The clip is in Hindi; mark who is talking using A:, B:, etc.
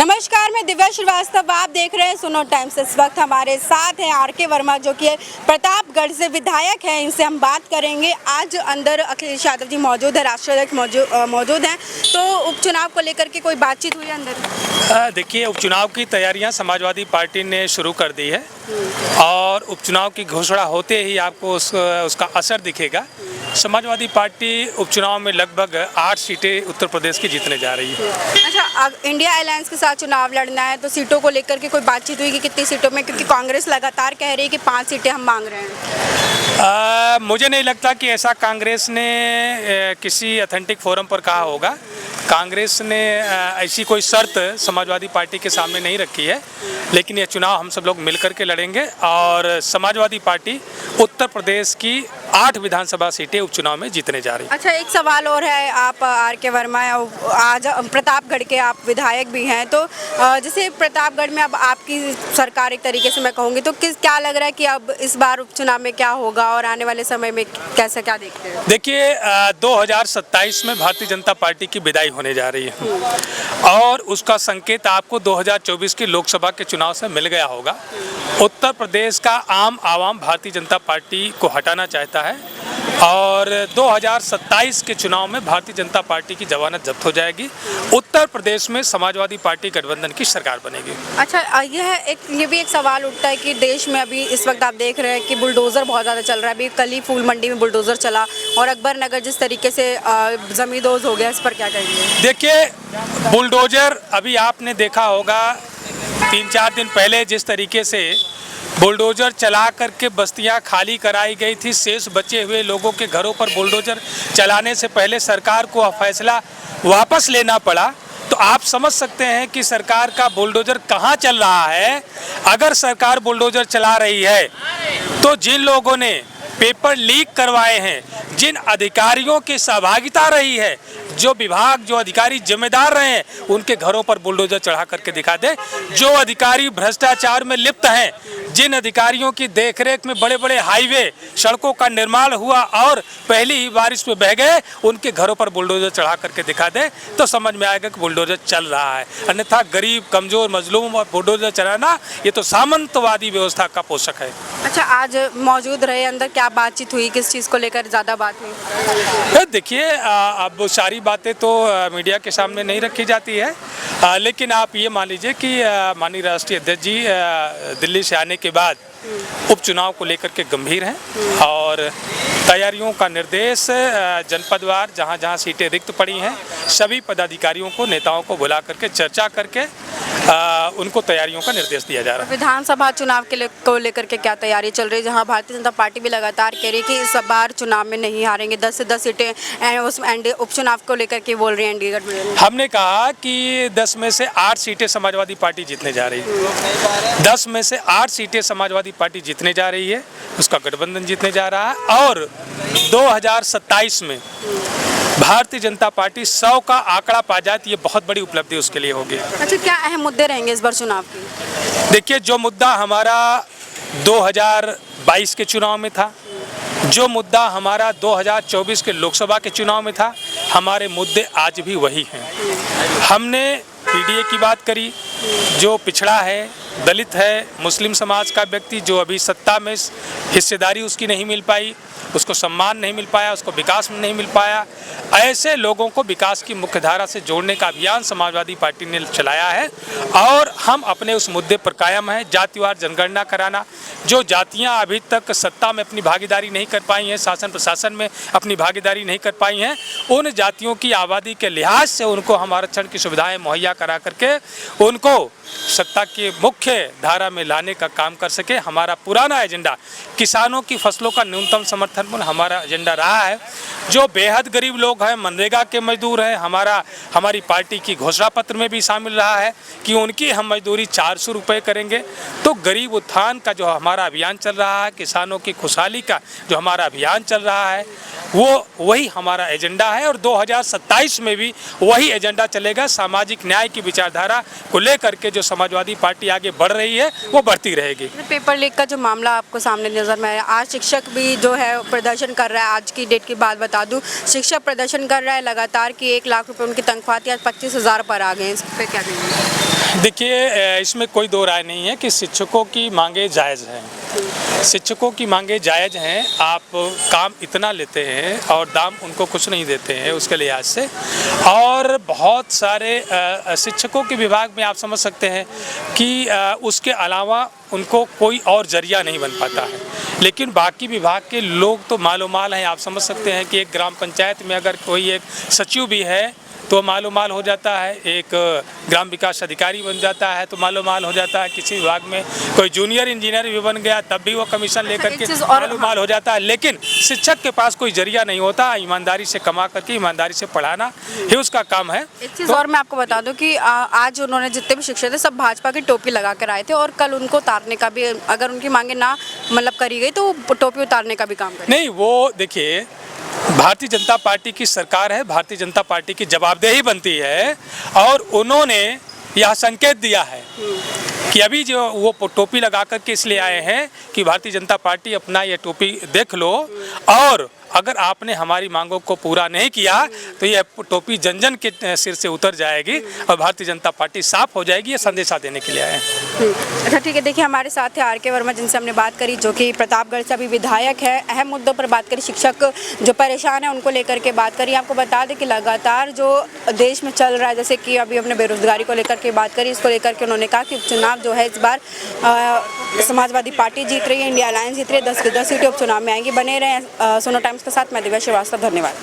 A: नमस्कार, मैं दिव्या श्रीवास्तव। आप देख रहे हैं सुनो टाइम्स। इस वक्त हमारे साथ हैं आर.के. वर्मा, जो कि प्रतापगढ़ से विधायक हैं। इनसे हम बात करेंगे। आज अंदर अखिलेश यादव जी मौजूद है, राष्ट्रीय अध्यक्ष मौजूद हैं। तो उपचुनाव को लेकर के कोई बातचीत हुई अंदर?
B: देखिए, उपचुनाव की तैयारियां समाजवादी पार्टी ने शुरू कर दी है और उपचुनाव की घोषणा होते ही आपको उसका असर दिखेगा। समाजवादी पार्टी उपचुनाव में लगभग 8 सीटें उत्तर प्रदेश की जीतने जा रही है।
A: अच्छा, इंडिया अलायंस के साथ चुनाव लड़ना है तो सीटों को लेकर के कोई बातचीत हुई कि कितनी सीटों में? क्योंकि कांग्रेस लगातार कह रही है कि 5 सीटें हम मांग रहे हैं।
B: मुझे नहीं लगता कि ऐसा कांग्रेस ने किसी ऑथेंटिक फोरम पर कहा होगा। कांग्रेस ने ऐसी कोई शर्त समाजवादी पार्टी के सामने नहीं रखी है, लेकिन ये चुनाव हम सब लोग मिलकर के लड़ेंगे और समाजवादी पार्टी उत्तर प्रदेश की 8 विधानसभा सीटें उपचुनाव में जीतने जा रही है।
A: अच्छा, एक सवाल और है। आप आर.के. वर्मा आज प्रतापगढ़ के आप विधायक भी हैं, तो जैसे प्रतापगढ़ में अब आपकी सरकार एक तरीके से मैं कहूँगी, तो क्या लग रहा है कि अब इस बार उपचुनाव में क्या होगा और आने वाले समय में कैसा क्या देखते हैं?
B: देखिए, 2027 में भारतीय जनता पार्टी की विदाई होने जा रही है और उसका संकेत आपको 2024 की लोकसभा के चुनाव से मिल गया होगा। उत्तर प्रदेश का आम आवाम भारतीय जनता पार्टी को हटाना चाहता है और 2027 के चुनाव में भारतीय जनता पार्टी की जमानत जब्त हो जाएगी। उत्तर प्रदेश में समाजवादी पार्टी गठबंधन की सरकार बनेगी।
A: अच्छा, ये भी एक सवाल उठता है कि देश में अभी इस वक्त आप देख रहे हैं कि बुलडोज़र बहुत ज़्यादा चल रहा है। अभी कल ही फूल मंडी में बुलडोज़र चला और अकबर नगर जिस तरीके से ज़मींदोज़ हो गया, इस पर क्या कहेंगे?
B: देखिए, बुलडोज़र अभी आपने देखा होगा 3-4 दिन पहले जिस तरीके से बुलडोज़र चला करके बस्तियां खाली कराई गई थी। शेष बचे हुए लोगों के घरों पर बुलडोज़र चलाने से पहले सरकार को फैसला वापस लेना पड़ा। तो आप समझ सकते हैं कि सरकार का बुलडोज़र कहां चल रहा है। अगर सरकार बुलडोज़र चला रही है तो जिन लोगों ने पेपर लीक करवाए हैं, जिन अधिकारियों की सहभागिता रही है, जो विभाग, जो अधिकारी जिम्मेदार रहे हैं, उनके घरों पर बुलडोज़र चढ़ा करके दिखा दे। जो अधिकारी भ्रष्टाचार में लिप्त हैं, जिन अधिकारियों की देखरेख में बड़े बड़े हाईवे, सड़कों का निर्माण हुआ और पहली ही बारिश में बह गए, उनके घरों पर बुलडोज़र चढ़ा करके दिखा दे तो समझ में आएगा कि बुलडोज़र चल रहा है। अन्यथा गरीब, कमज़ोर, मजलूम और बुलडोज़र चलाना, ये तो सामंतवादी व्यवस्था का पोषक है।
A: अच्छा, आज मौजूद रहे, अंदर क्या बातचीत हुई, किस चीज़ को लेकर ज़्यादा बात हुई?
B: देखिए, अब सारी बातें तो मीडिया के सामने नहीं रखी जाती है, लेकिन आप ये मान लीजिए कि माननीय राष्ट्रीय अध्यक्ष जी दिल्ली से आने के बाद उपचुनाव को लेकर के गंभीर हैं और तैयारियों का निर्देश जनपदवार जहां जहां सीटें रिक्त पड़ी हैं, सभी पदाधिकारियों को, नेताओं को बुला करके चर्चा करके उनको तैयारियों का निर्देश दिया जा रहा है।
A: विधानसभा चुनाव को लेकर के क्या तैयारी चल रही है, जहां भारतीय जनता पार्टी भी लगातार कह रही है कि इस बार चुनाव में नहीं हारेंगे, 10 से 10 सीटें उस उपचुनाव को लेकर के बोल रही हैं एनडीए?
B: हमने कहा कि 10 में से 8 सीटें समाजवादी पार्टी जीतने जा रही है। 10 में से 8 सीटें समाजवादी पार्टी जीतने जा रही है, उसका गठबंधन जीतने जा रहा है और 2027 में भारतीय जनता पार्टी 100 का आंकड़ा पा जाती, ये बहुत बड़ी उपलब्धि उसके लिए होगी।
A: अच्छा, क्या अहम मुद्दे रहेंगे इस बार चुनाव की?
B: देखिए, जो मुद्दा हमारा 2022 के चुनाव में था, जो मुद्दा हमारा 2024 के लोकसभा के चुनाव में था, हमारे मुद्दे आज भी वही हैं। हमने पीडीए की बात करी, जो पिछड़ा है, दलित है, मुस्लिम समाज का व्यक्ति, जो अभी सत्ता में हिस्सेदारी उसकी नहीं मिल पाई, उसको सम्मान नहीं मिल पाया, उसको विकास में नहीं मिल पाया, ऐसे लोगों को विकास की मुख्यधारा से जोड़ने का अभियान समाजवादी पार्टी ने चलाया है और हम अपने उस मुद्दे पर कायम हैं। जातिवार जनगणना कराना, जो जातियां अभी तक सत्ता में अपनी भागीदारी नहीं कर पाई हैं, शासन प्रशासन में अपनी भागीदारी नहीं कर पाई हैं, उन जातियों की आबादी के लिहाज से उनको हम आरक्षण की सुविधाएं मुहैया करा करके उनको सत्ता के मुख्य धारा में लाने का काम कर सके। हमारा पुराना एजेंडा किसानों की फसलों का न्यूनतम समर्थन मूल्य हमारा एजेंडा रहा है। जो बेहद गरीब लोग हैं, मनरेगा के मजदूर हैं, हमारी पार्टी की घोषणा पत्र में भी शामिल रहा है कि उनकी हम मजदूरी 400 रुपये करेंगे। तो गरीब उत्थान का जो हमारा अभियान चल रहा है, किसानों की खुशहाली का जो हमारा अभियान चल रहा है, वो वही हमारा एजेंडा है। है और 2027 में भी वही एजेंडा चलेगा। सामाजिक न्याय की विचारधारा को लेकर के जो समाजवादी पार्टी आगे बढ़ रही है वो बढ़ती रहेगी।
A: पेपर लीक का जो मामला आपको सामने नजर में आया, आज शिक्षक भी जो है प्रदर्शन कर रहा है। आज की डेट की बात बता दूं, शिक्षक प्रदर्शन कर रहा है लगातार कि 1 लाख रुपए उनकी तनख्वाह थी, आज 25,000 पर आ गए हैं। इस पे क्या कहेंगे?
B: देखिए, इसमें कोई दो राय नहीं है कि शिक्षकों की मांगे जायज़ हैं। शिक्षकों की मांगे जायज़ हैं। आप काम इतना लेते हैं और दाम उनको कुछ नहीं देते हैं उसके लिहाज से। और बहुत सारे शिक्षकों के विभाग में आप समझ सकते हैं कि उसके अलावा उनको कोई और जरिया नहीं बन पाता है। लेकिन बाकी विभाग के लोग तो मालोमाल हैं। आप समझ सकते हैं कि एक ग्राम पंचायत में अगर कोई एक सचिव भी है तो मालोमाल हो जाता है, एक ग्राम विकास अधिकारी बन जाता है तो मालोमाल हो जाता है, किसी विभाग में कोई जूनियर इंजीनियर भी बन गया तब भी वो कमीशन लेकर के मालोमाल हो जाता है। लेकिन शिक्षक के पास कोई जरिया नहीं होता, ईमानदारी से कमा करके ईमानदारी से पढ़ाना ही उसका काम है।
A: एक चीज़ और मैं आपको बता दूं कि आज उन्होंने जितने भी शिक्षक थे सब भाजपा की टोपी लगा कर आए थे और कल उनको उतारने का भी, अगर उनकी मांगे ना मतलब करी गई तो टोपी उतारने का भी काम करें।
B: नहीं, वो देखिए, भारतीय जनता पार्टी की सरकार है, भारतीय जनता पार्टी की जवाबदेही बनती है और उन्होंने यह संकेत दिया है कि अभी जो वो टोपी लगा कर के इसलिए आए हैं कि भारतीय जनता पार्टी अपना ये टोपी देख लो और अगर आपने हमारी मांगों को पूरा नहीं किया तो ये टोपी जन जन के सिर से उतर जाएगी और भारतीय जनता पार्टी साफ हो जाएगी। ये संदेशा देने के लिए आए हैं।
A: अच्छा, ठीक है। देखिए, हमारे साथ है आर.के. वर्मा, जिनसे हमने बात करी, जो कि प्रतापगढ़ से अभी विधायक है। अहम मुद्दों पर बात करी, शिक्षक जो परेशान है उनको लेकर के बात करी। आपको बता दें कि लगातार जो देश में चल रहा है, जैसे कि अभी हमने बेरोजगारी को लेकर के बात करी, इसको लेकर के उन्होंने कहा कि उपचुनाव जो है इस बार समाजवादी पार्टी जीत रही है, इंडिया अलायंस जीत रही है, 10 की 10 सीटें उपचुनाव में आएंगी। बने रहे सुनो टाइम्स के साथ, मैं दिव्या श्रीवास्तव। धन्यवाद।